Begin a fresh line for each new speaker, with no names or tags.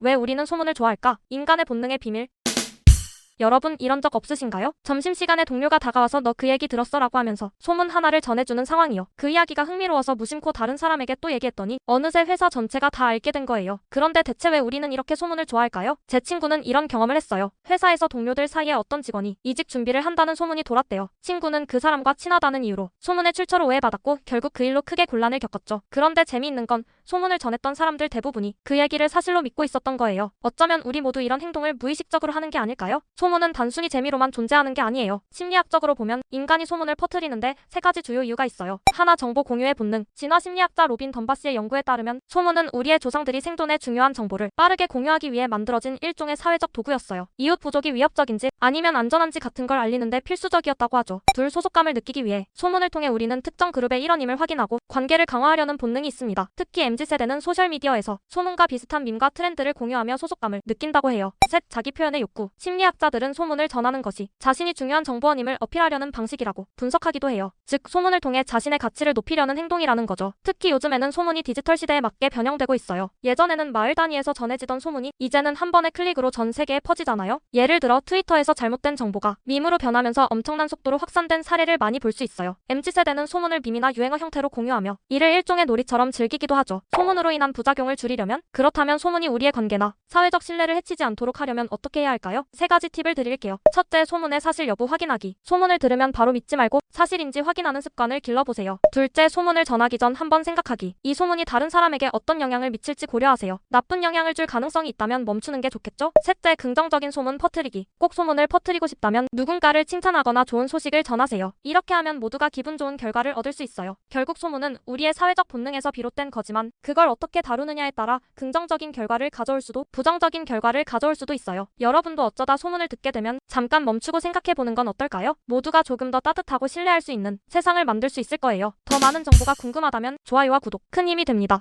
왜 우리는 소문을 좋아할까? 인간의 본능의 비밀. 여러분 이런 적 없으신가요? 점심시간에 동료가 다가와서 너 그 얘기 들었어? 라고 하면서 소문 하나를 전해주는 상황이요. 그 이야기가 흥미로워서 무심코 다른 사람에게 또 얘기했더니 어느새 회사 전체가 다 알게 된 거예요. 그런데 대체 왜 우리는 이렇게 소문을 좋아할까요? 제 친구는 이런 경험을 했어요. 회사에서 동료들 사이에 어떤 직원이 이직 준비를 한다는 소문이 돌았대요. 친구는 그 사람과 친하다는 이유로 소문의 출처로 오해받았고 결국 그 일로 크게 곤란을 겪었죠. 그런데 재미있는 건 소문을 전했던 사람들 대부분이 그 얘기를 사실로 믿고 있었던 거예요. 어쩌면 우리 모두 이런 행동을 무의식적으로 하는 게 아닐까요? 소문은 단순히 재미로만 존재하는 게 아니에요. 심리학적으로 보면 인간이 소문을 퍼뜨리는데 세 가지 주요 이유가 있어요. 하나, 정보 공유의 본능. 진화 심리학자 로빈 덤바스의 연구에 따르면 소문은 우리의 조상들이 생존에 중요한 정보를 빠르게 공유하기 위해 만들어진 일종의 사회적 도구였어요. 이웃 부족이 위협적인지 아니면 안전한지 같은 걸 알리는데 필수적이었다고 하죠. 둘, 소속감을 느끼기 위해 소문을 통해 우리는 특정 그룹의 일원임을 확인하고 관계를 강화하려는 본능이 있습니다. 특히 MZ세대는 소셜미디어에서 소문과 비슷한 밈과 트렌드를 공유하며 소속감을 느낀다고 해요. 셋, 자기 표현의 욕구. 심리학자들은 소문을 전하는 것이 자신이 중요한 정보원임을 어필하려는 방식이라고 분석하기도 해요. 즉, 소문을 통해 자신의 가치를 높이려는 행동이라는 거죠. 특히 요즘에는 소문이 디지털 시대에 맞게 변형되고 있어요. 예전에는 마을 단위에서 전해지던 소문이 이제는 한 번의 클릭으로 전 세계에 퍼지잖아요. 예를 들어 트위터에서 잘못된 정보가 밈으로 변하면서 엄청난 속도로 확산된 사례를 많이 볼 수 있어요. MZ세대는 소문을 밈이나 유행어 형태로 공유하며 이를 일종의 놀이처럼 즐기기도 하죠. 소문으로 인한 부작용을 줄이려면, 그렇다면 소문이 우리의 관계나 사회적 신뢰를 해치지 않도록 하려면 어떻게 해야 할까요? 세 가지 팁을 드릴게요. 첫째, 소문의 사실 여부 확인하기. 소문을 들으면 바로 믿지 말고 사실인지 확인하는 습관을 길러보세요. 둘째, 소문을 전하기 전 한번 생각하기. 이 소문이 다른 사람에게 어떤 영향을 미칠지 고려하세요. 나쁜 영향을 줄 가능성이 있다면 멈추는 게 좋겠죠? 셋째, 긍정적인 소문 퍼뜨리기. 꼭 소문을 퍼뜨리고 싶다면 누군가를 칭찬하거나 좋은 소식을 전하세요. 이렇게 하면 모두가 기분 좋은 결과를 얻을 수 있어요. 결국 소문은 우리의 사회적 본능에서 비롯된 거지만 그걸 어떻게 다루느냐에 따라 긍정적인 결과를 가져올 수도 부정적인 결과를 가져올 수도 있어요. 여러분도 어쩌다 소문을 듣게 되면 잠깐 멈추고 생각해보는 건 어떨까요? 모두가 조금 더 따뜻하고 신뢰할 수 있는 세상을 만들 수 있을 거예요. 더 많은 정보가 궁금하다면 좋아요와 구독 큰 힘이 됩니다.